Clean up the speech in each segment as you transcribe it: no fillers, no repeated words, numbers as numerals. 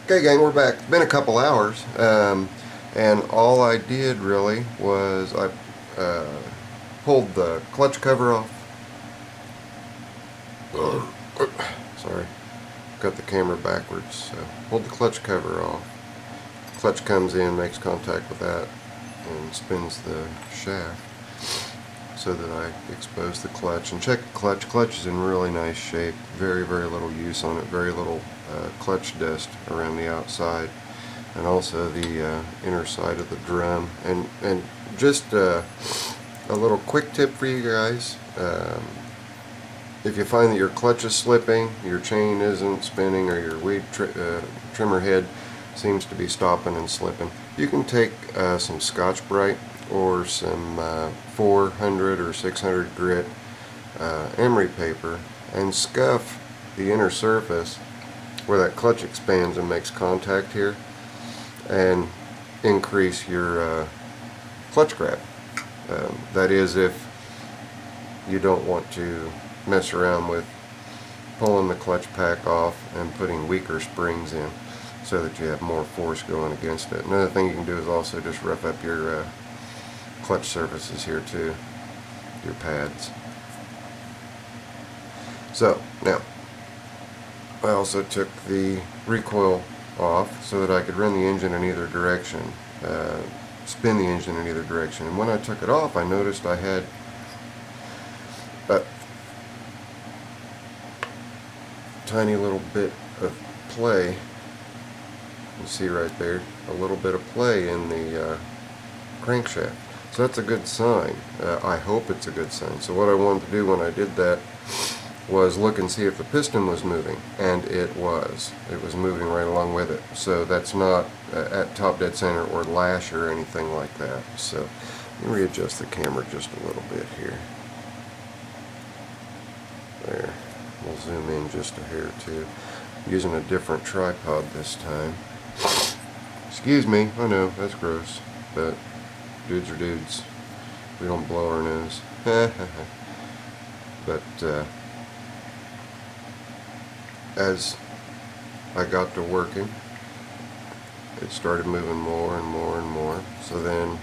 Okay, gang, we're back. It's been a couple hours, and all I did really was I pulled the clutch cover off. Sorry, got the camera backwards. So pulled the clutch cover off. Clutch comes in, makes contact with that, and spins the shaft so that I expose the clutch and check the clutch. Clutch is in really nice shape. Very, very little use on it. Very little clutch dust around the outside, and also the inner side of the drum. And just a little quick tip for you guys. If you find that your clutch is slipping, your chain isn't spinning, or your weed trimmer head seems to be stopping and slipping, you can take some Scotch-Brite or some 400 or 600 grit emery paper and scuff the inner surface where that clutch expands and makes contact here, and increase your clutch grab. That is, if you don't want to mess around with pulling the clutch pack off and putting weaker springs in so that you have more force going against it. Another thing you can do is also just rough up your clutch surfaces here too, your pads. So now I also took the recoil off so that I could run the engine in either direction, spin the engine in either direction. And when I took it off, I noticed I had a tiny little bit of play. You see right there, a little bit of play in the crankshaft. So that's a good sign. I hope it's a good sign. So what I wanted to do when I did that was look and see if the piston was moving, and it was. It was moving right along with it. So that's not at top dead center or lash or anything like that. So let me readjust the camera just a little bit here. There. We'll zoom in just a hair too. Using a different tripod this time. Excuse me, I know, that's gross, but dudes are dudes. We don't blow our nose. But as I got to working, it started moving more and more and more. So then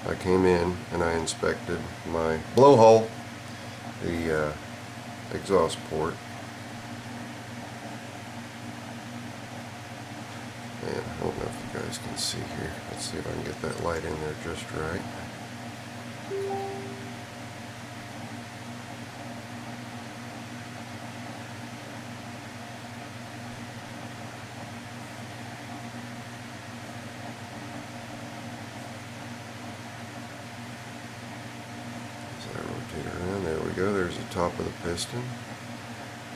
I came in and I inspected my blowhole, the exhaust port. And I don't know if you guys can see here. Let's see if I can get that light in there just right. As I rotate around, there we go. There's the top of the piston.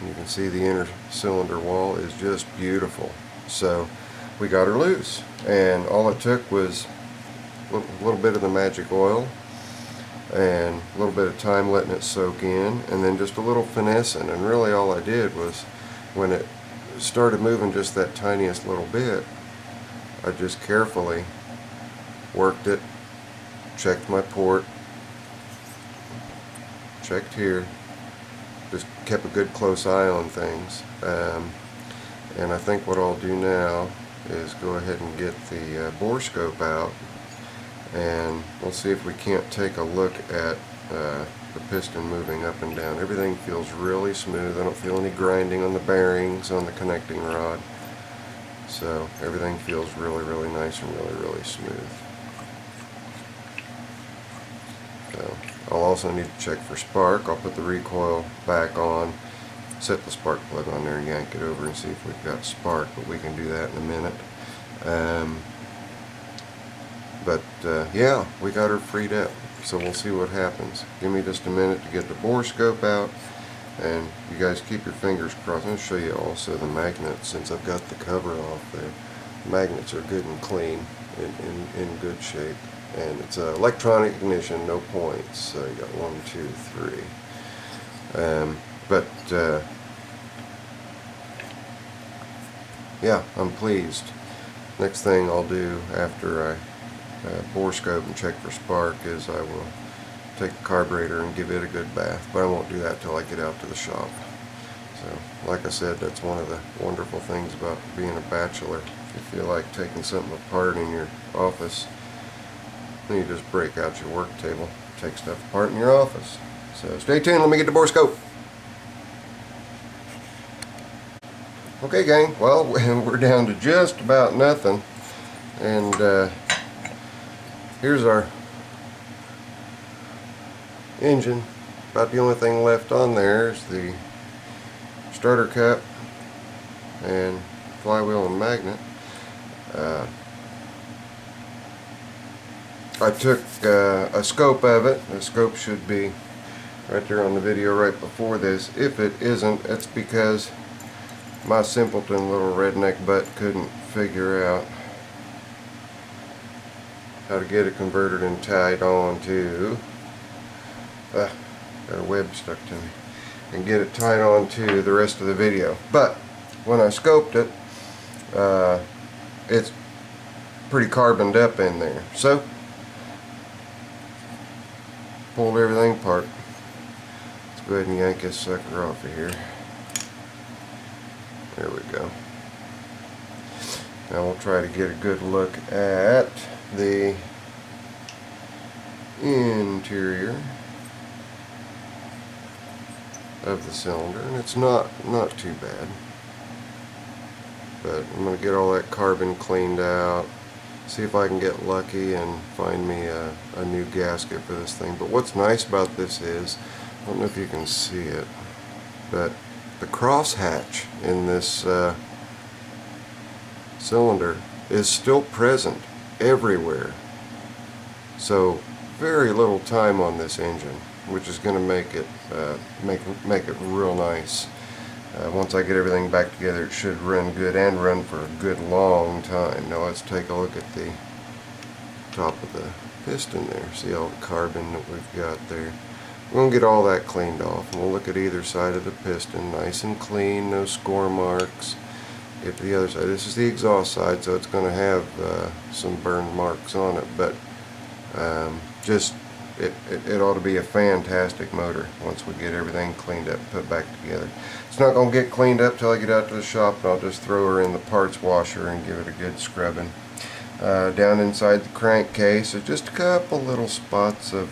And you can see the inner cylinder wall is just beautiful. So we got her loose, and all it took was a little bit of the magic oil and a little bit of time letting it soak in, and then just a little finessing. And really all I did was, when it started moving just that tiniest little bit, I just carefully worked it, checked my port, checked here, just kept a good close eye on things. And I think what I'll do now is go ahead and get the bore scope out, and we'll see if we can't take a look at the piston moving up and down. Everything feels really smooth. I don't feel any grinding on the bearings on the connecting rod, so everything feels really, really nice and really, really smooth. So I'll also need to check for spark. I'll put the recoil back on, set the spark plug on there and yank it over and see if we've got spark, but we can do that in a minute. Yeah, we got her freed up, so we'll see what happens. Give me just a minute to get the bore scope out, and you guys keep your fingers crossed. I'm going to show you also the magnets, since I've got the cover off there. The magnets are good and clean, in good shape, and it's electronic ignition, no points. So you got 1, 2, 3. Yeah, I'm pleased. Next thing I'll do after I bore scope and check for spark is I will take the carburetor and give it a good bath, but I won't do that till I get out to the shop. So, like I said, that's one of the wonderful things about being a bachelor. If you feel like taking something apart in your office, then you just break out your work table, take stuff apart in your office. So stay tuned, let me get the borescope. Okay gang, well we're down to just about nothing, and here's our engine. About the only thing left on there is the starter cup and flywheel and magnet. I took a scope of it. The scope should be right there on the video right before this. If it isn't, it's because my simpleton little redneck butt couldn't figure out how to get it converted and tied on to got a web stuck to me, and get it tied on to the rest of the video. But when I scoped it, it's pretty carboned up in there. So pulled everything apart. Let's go ahead and yank this sucker off of here. There we go. Now we'll try to get a good look at the interior of the cylinder, and it's not too bad. But I'm going to get all that carbon cleaned out, see if I can get lucky and find me a new gasket for this thing. But what's nice about this is, I don't know if you can see it, but the crosshatch in this cylinder is still present everywhere. So very little time on this engine, which is going to make it make it real nice. Once I get everything back together, it should run good and run for a good long time. Now let's take a look at the top of the piston there. See all the carbon that we've got there. We're going to get all that cleaned off, and we'll look at either side of the piston, nice and clean, no score marks. Get to the other side. This is the exhaust side, so it's going to have some burn marks on it, but it ought to be a fantastic motor once we get everything cleaned up, put back together. It's not going to get cleaned up till I get out to the shop, and I'll just throw her in the parts washer and give it a good scrubbing. Down inside the crankcase, there's just a couple little spots of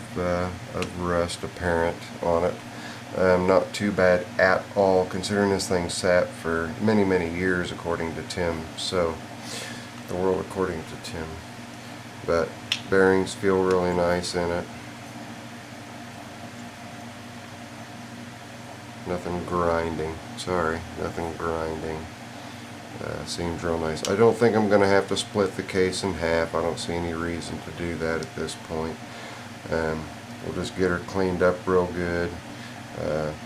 rust apparent on it. Not too bad at all, considering this thing sat for many years according to Tim. So, the world according to Tim. But bearings feel really nice in it. Nothing grinding. Sorry, nothing grinding. Seems real nice. I don't think I'm going to have to split the case in half. I don't see any reason to do that at this point. We'll just get her cleaned up real good.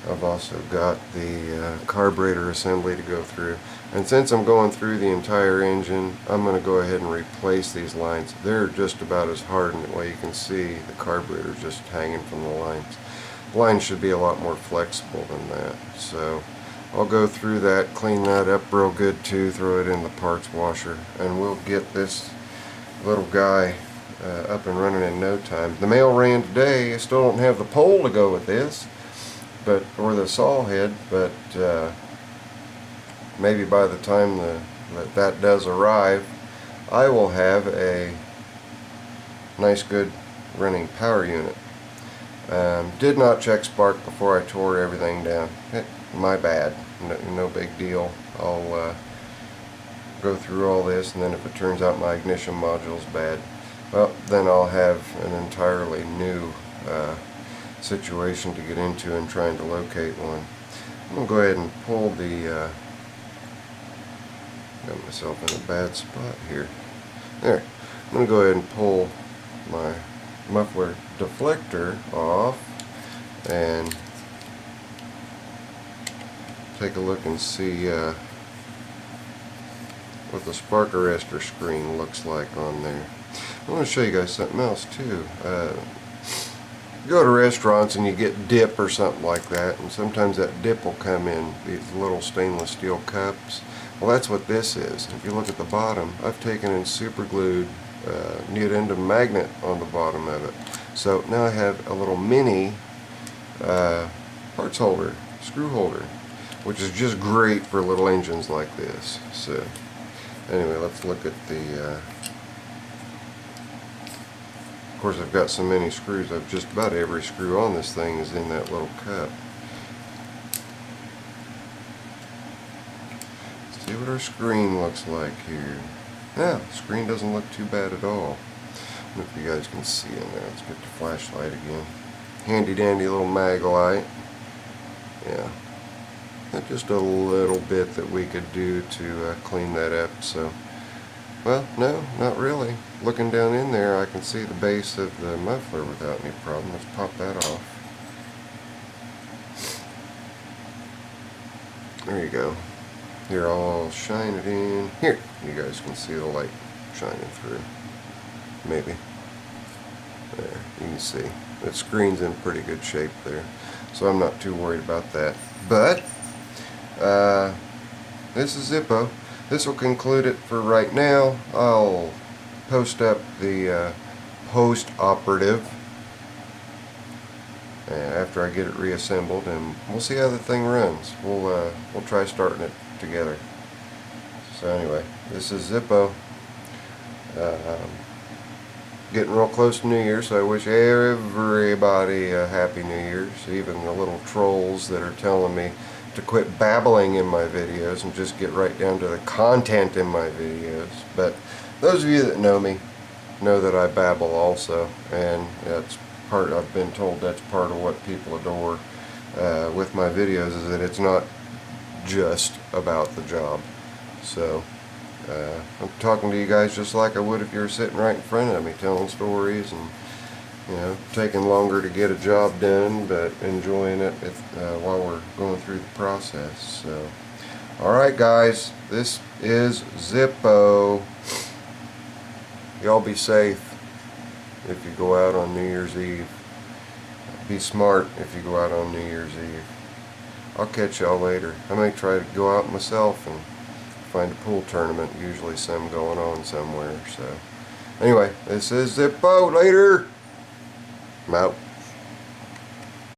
I've also got the carburetor assembly to go through, and since I'm going through the entire engine, I'm going to go ahead and replace these lines. They're just about as hardened. Well, you can see the carburetor just hanging from the lines. The lines should be a lot more flexible than that, so I'll go through that, clean that up real good too, throw it in the parts washer, and we'll get this little guy up and running in no time. The mail ran today. I still don't have the pole to go with this, but or the saw head, but maybe by the time that does arrive, I will have a nice good running power unit. Did not check spark before I tore everything down. My bad. No big deal. I'll go through all this, and then if it turns out my ignition module's bad, well, then I'll have an entirely new situation to get into and trying to locate one. I'm going to go ahead and pull the got myself in a bad spot here. There. I'm going to go ahead and pull my muffler deflector off and take a look and see what the spark arrestor screen looks like on there. I want to show you guys something else too. You go to restaurants and you get dip or something like that, and sometimes that dip will come in these little stainless steel cups. Well, that's what this is. If you look at the bottom, I've taken and super glued neodymium magnet on the bottom of it. So now I have a little mini parts holder, screw holder. which is just great for little engines like this. So anyway, let's look at the of course, I've got so many screws. I've just about every screw on this thing is in that little cup. Let's see what our screen looks like here. Yeah, the screen doesn't look too bad at all. I don't know if you guys can see in there. Let's get the flashlight again. Handy dandy little mag light. Yeah. Just a little bit that we could do to clean that up. So, well, no, not really. Looking down in there, I can see the base of the muffler without any problem. Let's pop that off. There you go. Here, I'll shine it in. Here, you guys can see the light shining through. Maybe. There, you can see. The screen's in pretty good shape there. So I'm not too worried about that. But, this is Zippo. This will conclude it for right now. I'll post up the post-operative after I get it reassembled, and we'll see how the thing runs. We'll try starting it together. So anyway, this is Zippo. Getting real close to New Year's, so I wish everybody a Happy New Year's, even the little trolls that are telling me to quit babbling in my videos and just get right down to the content in my videos. But those of you that know me know that I babble also, and that's part, I've been told that's part of what people adore with my videos, is that it's not just about the job. So I'm talking to you guys just like I would if you were sitting right in front of me, telling stories and, you know, taking longer to get a job done, but enjoying it while we're going through the process. So, alright guys, this is Zippo. Y'all be safe if you go out on New Year's Eve. Be smart if you go out on New Year's Eve. I'll catch y'all later. I may try to go out myself and find a pool tournament, usually some going on somewhere. So anyway, this is Zippo. Later. I'm out.